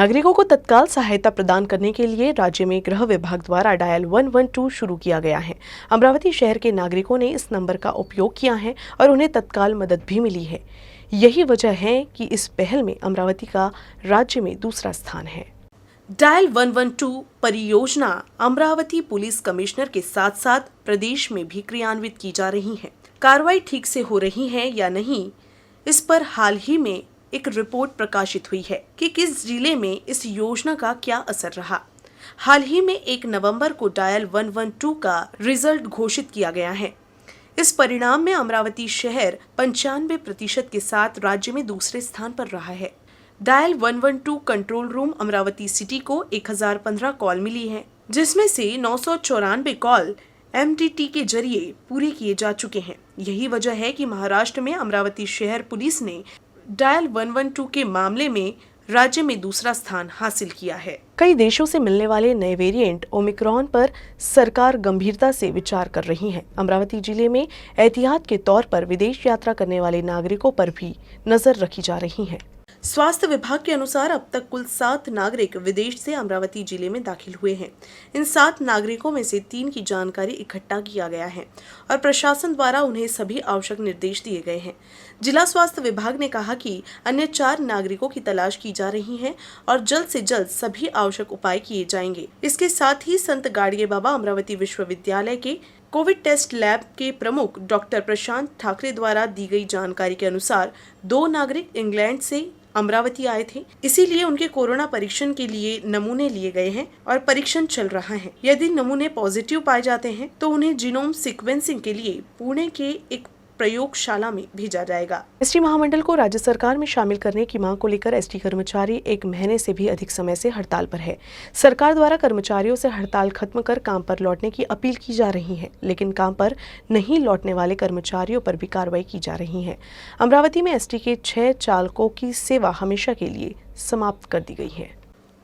नागरिकों को तत्काल सहायता प्रदान करने के लिए राज्य में गृह विभाग द्वारा डायल 112 शुरू किया गया है। अमरावती शहर के नागरिकों ने इस नंबर का उपयोग किया है और उन्हें तत्काल मदद भी मिली है। यही वजह है कि इस पहल में अमरावती का राज्य में दूसरा स्थान है। डायल 112 परियोजना अमरावती पुलिस कमिश्नर के साथ साथ प्रदेश में भी क्रियान्वित की जा रही है। कार्रवाई ठीक से हो रही है या नहीं, इस पर हाल ही में एक रिपोर्ट प्रकाशित हुई है कि किस जिले में इस योजना का क्या असर रहा। हाल ही में 1 नवंबर को डायल 112 का रिजल्ट घोषित किया गया है। इस परिणाम में अमरावती शहर 95% के साथ राज्य में दूसरे स्थान पर रहा है। Dial 112 control room Amravati city को 1015 कॉल मिली है, जिसमें से 994 कॉल MDT के जरिए पूरे किए जा चुके हैं। यही वजह है कि महाराष्ट्र में अमरावती शहर पुलिस ने डायल 112 के मामले में राज्य में दूसरा स्थान हासिल किया है। कई देशों से मिलने वाले नए वेरिएंट ओमिक्रॉन पर सरकार गंभीरता से विचार कर रही है। अमरावती जिले में एहतियात के तौर पर विदेश यात्रा करने वाले नागरिकों पर भी नजर रखी जा रही है। स्वास्थ्य विभाग के अनुसार अब तक कुल 7 नागरिक विदेश से अमरावती जिले में दाखिल हुए हैं। इन 7 नागरिकों में से 3 की जानकारी इकट्ठा किया गया है और प्रशासन द्वारा उन्हें सभी आवश्यक निर्देश दिए गए हैं। जिला स्वास्थ्य विभाग ने कहा कि अन्य 4 नागरिकों की तलाश की जा रही है और जल्द से जल्द सभी आवश्यक उपाय किए जाएंगे। इसके साथ ही संत गाड़गे बाबा अमरावती विश्वविद्यालय के कोविड टेस्ट लैब के प्रमुख डॉक्टर प्रशांत ठाकरे द्वारा दी गई जानकारी के अनुसार 2 नागरिक इंग्लैंड से अमरावती आए थे, इसीलिए उनके कोरोना परीक्षण के लिए नमूने लिए गए हैं और परीक्षण चल रहा है। यदि नमूने पॉजिटिव पाए जाते हैं तो उन्हें जीनोम सीक्वेंसिंग के लिए पुणे के एक प्रयोगशाला में भेजा जाएगा। एसटी महामंडल को राज्य सरकार में शामिल करने की मांग को लेकर एसटी कर्मचारी 1 महीने से भी अधिक समय से हड़ताल पर है। सरकार द्वारा कर्मचारियों से हड़ताल खत्म कर काम पर लौटने की अपील की जा रही है, लेकिन काम पर नहीं लौटने वाले कर्मचारियों पर भी कार्रवाई की जा रही है। अमरावती में एसटी के 6 चालकों की सेवा हमेशा के लिए समाप्त कर दी गई है।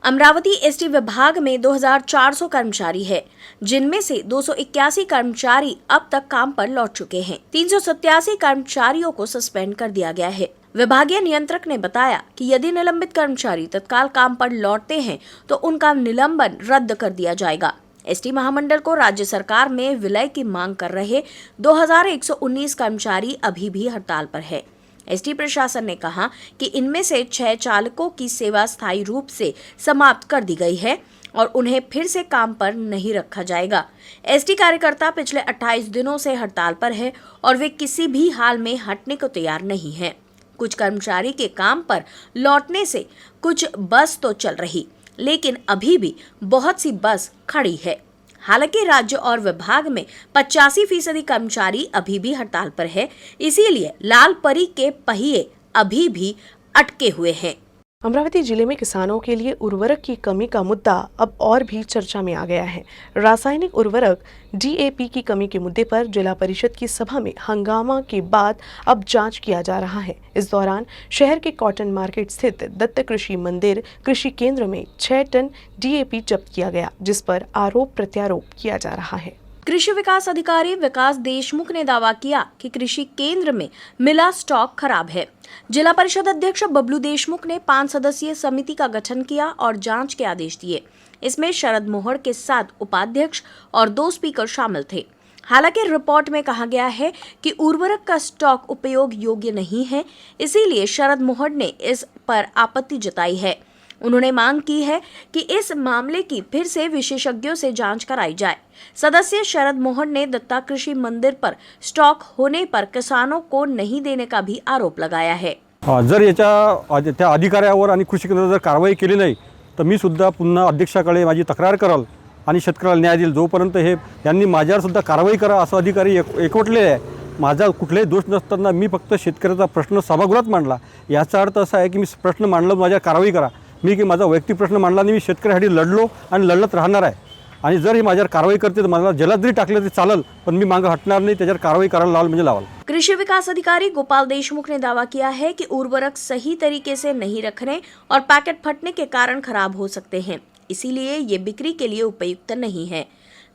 अमरावती एसटी विभाग में 2400 कर्मचारी है, जिनमें से 281 कर्मचारी अब तक काम पर लौट चुके हैं। 387 कर्मचारियों को सस्पेंड कर दिया गया है। विभागीय नियंत्रक ने बताया कि यदि निलंबित कर्मचारी तत्काल काम पर लौटते हैं तो उनका निलंबन रद्द कर दिया जाएगा। एसटी महामंडल को राज्य सरकार में विलय की मांग कर रहे 2119 कर्मचारी अभी भी हड़ताल पर है। एसटी प्रशासन ने कहा कि इनमें से 6 चालकों की सेवा स्थायी रूप से समाप्त कर दी गई है और उन्हें फिर से काम पर नहीं रखा जाएगा। एसटी कार्यकर्ता पिछले 28 दिनों से हड़ताल पर है और वे किसी भी हाल में हटने को तैयार नहीं हैं। कुछ कर्मचारी के काम पर लौटने से कुछ बस तो चल रही, लेकिन अभी भी बहुत सी बस खड़ी है। हालांकि राज्य और विभाग में 85% कर्मचारी अभी भी हड़ताल पर है, इसीलिए लाल परी के पहिए अभी भी अटके हुए हैं। अमरावती जिले में किसानों के लिए उर्वरक की कमी का मुद्दा अब और भी चर्चा में आ गया है। रासायनिक उर्वरक DAP की कमी के मुद्दे पर जिला परिषद की सभा में हंगामा के बाद अब जांच किया जा रहा है। इस दौरान शहर के कॉटन मार्केट स्थित दत्त कृषि मंदिर कृषि केंद्र में 6 टन DAP जब्त किया गया, जिस पर आरोप प्रत्यारोप किया जा रहा है। कृषि विकास अधिकारी विकास देशमुख ने दावा किया कि कृषि केंद्र में मिला स्टॉक खराब है। जिला परिषद अध्यक्ष बबलू देशमुख ने 5 सदस्यीय समिति का गठन किया और जांच के आदेश दिए। इसमें शरद मोहड़ के साथ उपाध्यक्ष और 2 स्पीकर शामिल थे। हालांकि रिपोर्ट में कहा गया है कि उर्वरक का स्टॉक उपयोग योग्य नहीं है, इसीलिए शरद मोहड़ ने इस पर आपत्ति जताई है। उन्होंने मांग की है कि इस मामले की फिर से विशेषज्ञों से जांच कराई जाए। सदस्य शरद मोहन ने दत्ता कृषि मंदिर पर स्टॉक होने पर किसानों को नहीं देने का भी आरोप लगाया है। जर याच्या त्या अधिकाऱ्यावर आणि कृषी केंद्रावर जर कारवाई केली नाही तर मी सुद्धा पुन्हा अध्यक्षाकडे माझी तक्रार कराल आणि शेतकऱ्याला न्याय देईल। जोपर्यंत हे यांनी माझ्यावर सुद्धा कारवाई करा असं अधिकारी एकवटलेले आहे। माझा कुठलाही दोष नसताना मी फक्त शेतकऱ्याचा प्रश्न सभागृहात मांडला। याचा अर्थ असा आहे की मी प्रश्न मांडला, माझ्या कारवाई करा। मी की माझा वैयक्तिक प्रश्न मांडला नाही, मी शेतकऱ्यासाठी लढलो आणि लढत राहणार आहे। आणि जर हे माझ्यावर कारवाई करते तर मला जलात जरी टाकले तरी चालेल, पण मी मागे हटणार नाही। त्याच्यावर कारवाई करायला लावाल म्हणजे लावाल। कृषि विकास अधिकारी गोपाल देशमुख ने दावा किया है कि उर्वरक सही तरीके से नहीं रखने और पैकेट फटने के कारण खराब हो सकते हैं, इसीलिए ये बिक्री के लिए उपयुक्त नहीं है।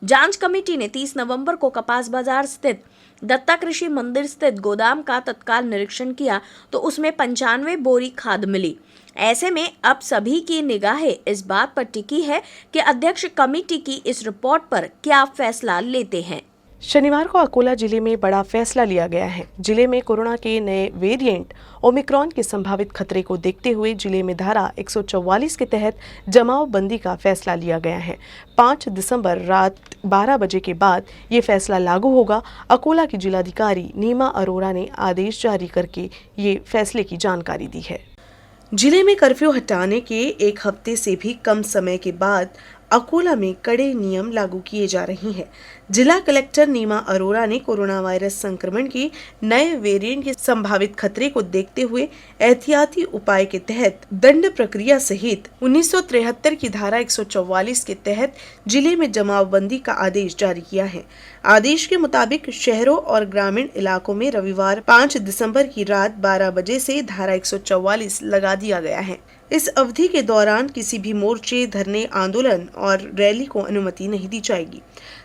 जांच कमेटी ने 30 नवंबर को कपास बाजार स्थित दत्ता कृषि मंदिर स्थित गोदाम का तत्काल निरीक्षण किया तो उसमें 95 बोरी खाद मिली। ऐसे में अब सभी की निगाहें इस बात पर टिकी है कि अध्यक्ष कमेटी की इस रिपोर्ट पर क्या फैसला लेते हैं। शनिवार को अकोला जिले में बड़ा फैसला लिया गया है। जिले में कोरोना के नए वेरिएंट ओमिक्रॉन के संभावित खतरे को देखते हुए जिले में धारा 144 के तहत जमावबंदी का फैसला लिया गया है। 5 दिसंबर रात 12 बजे के बाद ये फैसला लागू होगा। अकोला की जिलाधिकारी नीमा अरोड़ा ने आदेश जारी करके ये फैसले की जानकारी दी है। जिले में कर्फ्यू हटाने के एक हफ्ते से भी कम समय के बाद अकोला में कड़े नियम लागू किए जा रहे हैं। जिला कलेक्टर नीमा अरोड़ा ने कोरोना वायरस संक्रमण के नए वेरिएंट के संभावित खतरे को देखते हुए एहतियाती उपाय के तहत दंड प्रक्रिया सहित 1973 की धारा 144 के तहत जिले में जमावबंदी का आदेश जारी किया है। आदेश के मुताबिक शहरों और ग्रामीण इलाकों में रविवार 5 दिसंबर की रात 12 बजे से धारा 144 लगा दिया गया है। इस अवधि के दौरान किसी भी मोर्चे, धरने, आंदोलन और रैली को अनुमति नहीं दी जाएगी।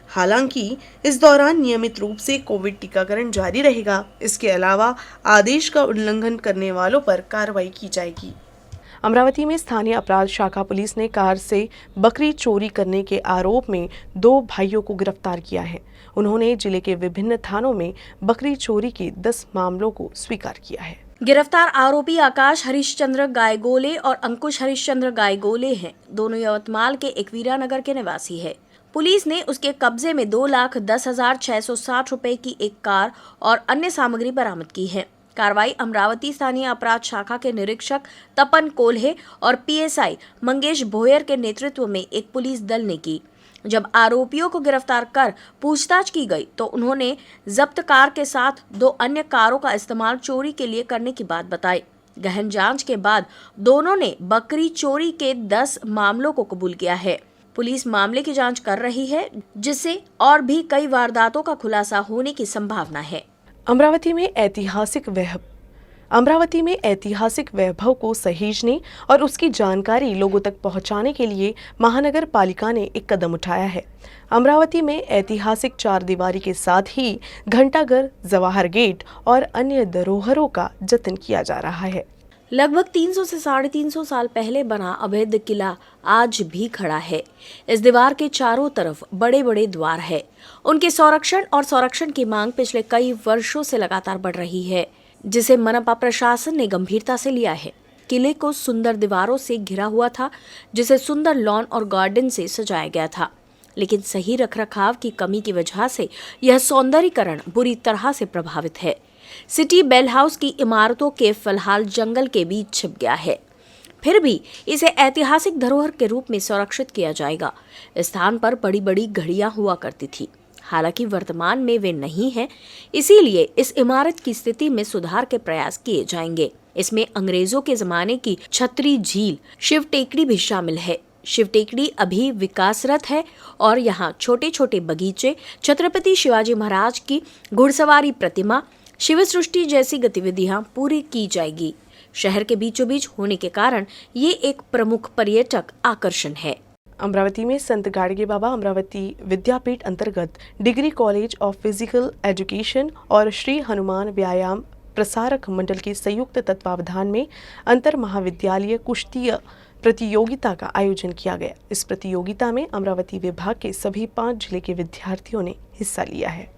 हालांकि इस दौरान नियमित रूप से कोविड टीकाकरण जारी रहेगा। इसके अलावा आदेश का उल्लंघन करने वालों पर कार्रवाई की जाएगी। अमरावती में स्थानीय अपराध शाखा पुलिस ने कार से बकरी चोरी करने के आरोप में 2 भाइयों को गिरफ्तार किया है। उन्होंने जिले के विभिन्न थानों में बकरी चोरी के 10 मामलों को स्वीकार किया है। गिरफ्तार आरोपी आकाश हरिश्चंद्र गायगोले और अंकुश हरिश्चंद्र गायगोले हैं। दोनों यवतमाल के एकवीरा नगर के निवासी है। पुलिस ने उसके कब्जे में 2,10,660 रुपए की एक कार और अन्य सामग्री बरामद की है। कार्रवाई अमरावती स्थानीय अपराध शाखा के निरीक्षक तपन कोल्हे और पीएसआई मंगेश भोयर के नेतृत्व में एक पुलिस दल ने की। जब आरोपियों को गिरफ्तार कर पूछताछ की गई तो उन्होंने जब्त कार के साथ 2 अन्य कारों का इस्तेमाल चोरी के लिए करने की बात बताई। गहन जांच के बाद दोनों ने बकरी चोरी के 10 मामलों को कबूल किया है। पुलिस मामले की जांच कर रही है, जिससे और भी कई वारदातों का खुलासा होने की संभावना है। अमरावती में ऐतिहासिक वैभव को सहेजने और उसकी जानकारी लोगों तक पहुंचाने के लिए महानगर पालिका ने एक कदम उठाया है। अमरावती में ऐतिहासिक 4 दीवारी के साथ ही घंटाघर, जवाहर गेट और अन्य धरोहरों का जतन किया जा रहा है। लगभग 300 से 350 साल पहले बना अभेद्य किला आज भी खड़ा है। इस दीवार के चारों तरफ बड़े बड़े द्वार है। उनके संरक्षण की मांग पिछले कई वर्षों से लगातार बढ़ रही है, जिसे मनपा प्रशासन ने गंभीरता से लिया है। किले को सुंदर दीवारों से घिरा हुआ था, जिसे सुंदर लॉन और गार्डन से सजाया गया था, लेकिन सही रखरखाव की कमी की वजह से यह सौंदर्यीकरण बुरी तरह से प्रभावित है। सिटी बेल हाउस की इमारतों के फिलहाल जंगल के बीच छिप गया है। फिर भी इसे ऐतिहासिक धरोहर के रूप में संरक्षित किया जाएगा। इस स्थान पर बड़ी बड़ी घड़ियां हुआ करती थी, हालांकि वर्तमान में वे नहीं हैं, इसीलिए इस इमारत की स्थिति में सुधार के प्रयास किए जाएंगे। इसमें अंग्रेजों के जमाने की छतरी झील शिव टेकड़ी भी शामिल है। शिव टेकड़ी अभी विकासरत है और यहाँ छोटे छोटे बगीचे, छत्रपति शिवाजी महाराज की घुड़सवारी प्रतिमा, शिव सृष्टि जैसी गतिविधियां पूरी की जाएगी। शहर के बीचों बीच होने के कारण ये एक प्रमुख पर्यटक आकर्षण है। अमरावती में संत गाडगे बाबा अमरावती विद्यापीठ अंतर्गत degree college of physical education और श्री हनुमान व्यायाम प्रसारक मंडल के संयुक्त तत्वावधान में अंतर महाविद्यालय कुश्ती प्रतियोगिता का आयोजन किया गया। इस प्रतियोगिता में अमरावती विभाग के सभी 5 जिले के विद्यार्थियों ने हिस्सा लिया है।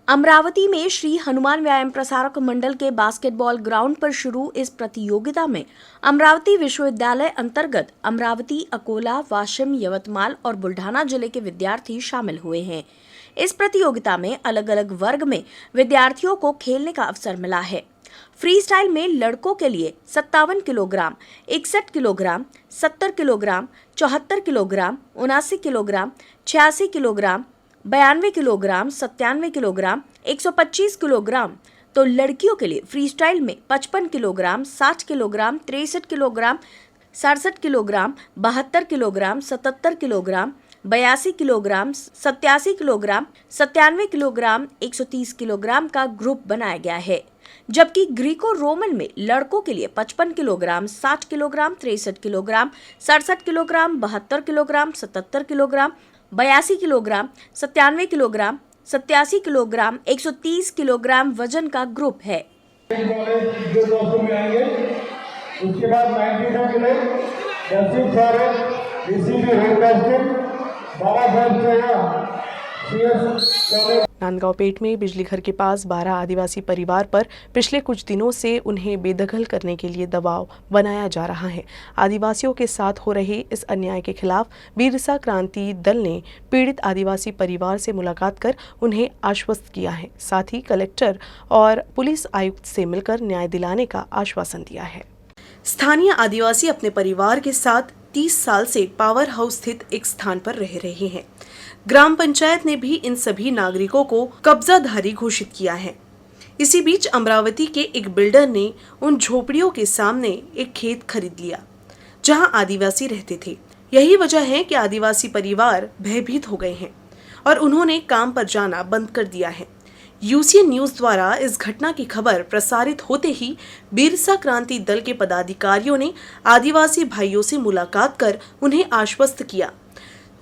अमरावती में श्री हनुमान व्यायाम प्रसारक मंडल के बास्केटबॉल ग्राउंड पर शुरू इस प्रतियोगिता में अमरावती विश्वविद्यालय अंतर्गत अमरावती, अकोला, वाशिम, यवतमाल और बुल्ढाना जिले के विद्यार्थी शामिल हुए हैं। इस प्रतियोगिता में अलग अलग वर्ग में विद्यार्थियों को खेलने का अवसर मिला है। फ्री स्टाइल में लड़कों के लिए 57 kilogram, 61 kilogram, 70 kilogram, 74 kilogram, 79 kilogram, 86 kilogram, 92 kilogram, 97 kilogram, 125 kilogram, तो लड़कियों के लिए फ्री स्टाइल में 55 kilogram, 60 kilogram, 63 kilogram, 67 kilogram, 72 kilogram, 77 kilogram, 82 kilogram, 87 kilogram, 97 kilogram, 130 kilogram का ग्रुप बनाया गया है। जबकि ग्रीको रोमन में लड़कों के लिए 55 kilogram, 60 kilogram, 63 kilogram, 67 kilogram, 72 kilogram, 77 kilogram, 82 kilogram, 97 kilogram, 87 kilogram, 130 kilogram वजन का ग्रुप है। उसके बाद 92 के लिए नरसिंह सर डीसीपी रोड कास्टिंग बाबा साहब से सीएस नांदगांवपेट में बिजली घर के पास 12 आदिवासी परिवार पर पिछले कुछ दिनों से उन्हें बेदखल करने के लिए दबाव बनाया जा रहा है। आदिवासियों के साथ हो रहे इस अन्याय के खिलाफ बिरसा क्रांति दल ने पीड़ित आदिवासी परिवार से मुलाकात कर उन्हें आश्वस्त किया है। साथ ही कलेक्टर और पुलिस आयुक्त से मिलकर न्याय दिलाने का आश्वासन दिया है। स्थानीय आदिवासी अपने परिवार के साथ 30 साल से पावर हाउस स्थित एक स्थान पर रह रहे हैं। ग्राम पंचायत ने भी इन सभी नागरिकों को कब्जाधारी घोषित किया है। इसी बीच अमरावती के एक बिल्डर ने उन झोपड़ियों के सामने एक खेत खरीद लिया जहां आदिवासी रहते थे। यही वजह है कि आदिवासी परिवार भयभीत हो गए हैं और उन्होंने काम पर जाना बंद कर दिया है। यूसीएन न्यूज द्वारा इस घटना की खबर प्रसारित होते ही बिरसा क्रांति दल के पदाधिकारियों ने आदिवासी भाइयों से मुलाकात कर उन्हें आश्वस्त किया।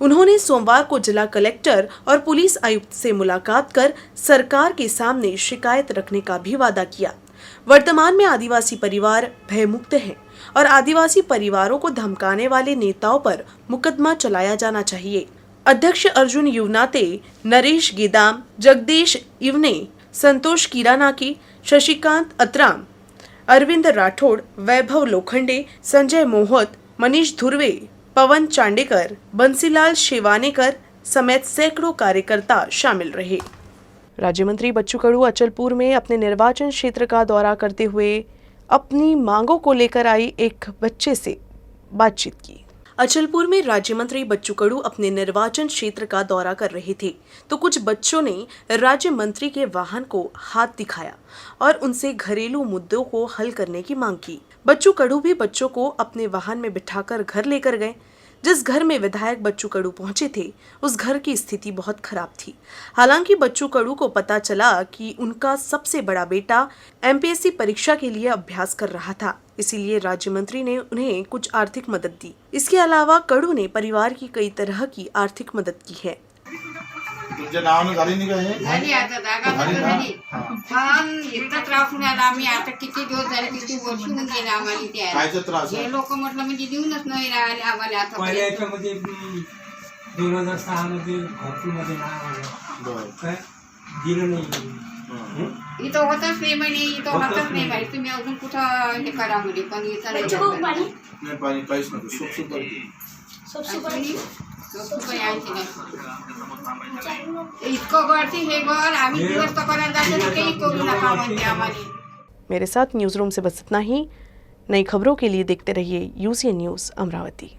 उन्होंने सोमवार को जिला कलेक्टर और पुलिस आयुक्त से मुलाकात कर सरकार के सामने शिकायत रखने का भी वादा किया। वर्तमान में आदिवासी परिवार भयमुक्त हैं और आदिवासी परिवारों को धमकाने वाले नेताओं पर मुकदमा चलाया जाना चाहिए। अध्यक्ष अर्जुन युवनाते, नरेश गेदाम, जगदीश इवने, संतोष किरानाकी, शशिकांत अत्राम, अरविंद राठौड़, वैभव लोखंडे, संजय मोहत, मनीष धुर्वे, पवन चांडेकर, बंसीलाल शेवानेकर समेत सैकड़ों कार्यकर्ता शामिल रहे। राज्य मंत्री बच्चू कडू अचलपुर में अपने निर्वाचन क्षेत्र का दौरा करते हुए अपनी मांगों को लेकर आई एक बच्चे से बातचीत की। अचलपुर में राज्य मंत्री बच्चू कडू अपने निर्वाचन क्षेत्र का दौरा कर रहे थे तो कुछ बच्चों ने राज्य मंत्री के वाहन को हाथ दिखाया और उनसे घरेलू मुद्दों को हल करने की मांग की। बच्चू कडू भी बच्चों को अपने वाहन में बिठाकर घर लेकर गए। जिस घर में विधायक बच्चू कडू पहुंचे थे उस घर की स्थिति बहुत खराब थी। हालांकि बच्चू कडू को पता चला कि उनका सबसे बड़ा बेटा एमपीएससी परीक्षा के लिए अभ्यास कर रहा था, इसीलिए राज्य मंत्री ने उन्हें कुछ आर्थिक मदद दी। इसके अलावा कडू ने परिवार की कई तरह की आर्थिक मदद की है। तुमच्या नावानं झाली नाही का हे? झाली आता जागा झाली ना? झाली पण इतका त्रास होणार आम्ही आता किती दिवस झाले किती वर्ष होऊन गेले आम्हाला ते कायचा त्रास आहे? हे लोक म्हटलं म्हणजे देऊनच नाही राहिले आम्हाला आता पहिल्या याच्यामध्ये 2006 मध्ये घरकुलमध्ये नाव आलं बरं. काय दिलं नाही हं. इथं होतच नाही म्हणे इथं होतच नाही म्हणे तुम्ही अजून कुठं हे करा म्हणे पण इथं नाही होत म्हणे. नाही पाणी काहीच नको सोप सुद्धा नाही. आणि काही आणखी नाही. इतकं गरती हे घर आम्ही दिवस तर करायला जाते तर काही करू नका म्हणते आम्हाला. मेरे साथ न्यूज़ रूम से बस इतना ही। नई खबरों के लिए देखते रहिए यूसीएन न्यूज़ अमरावती।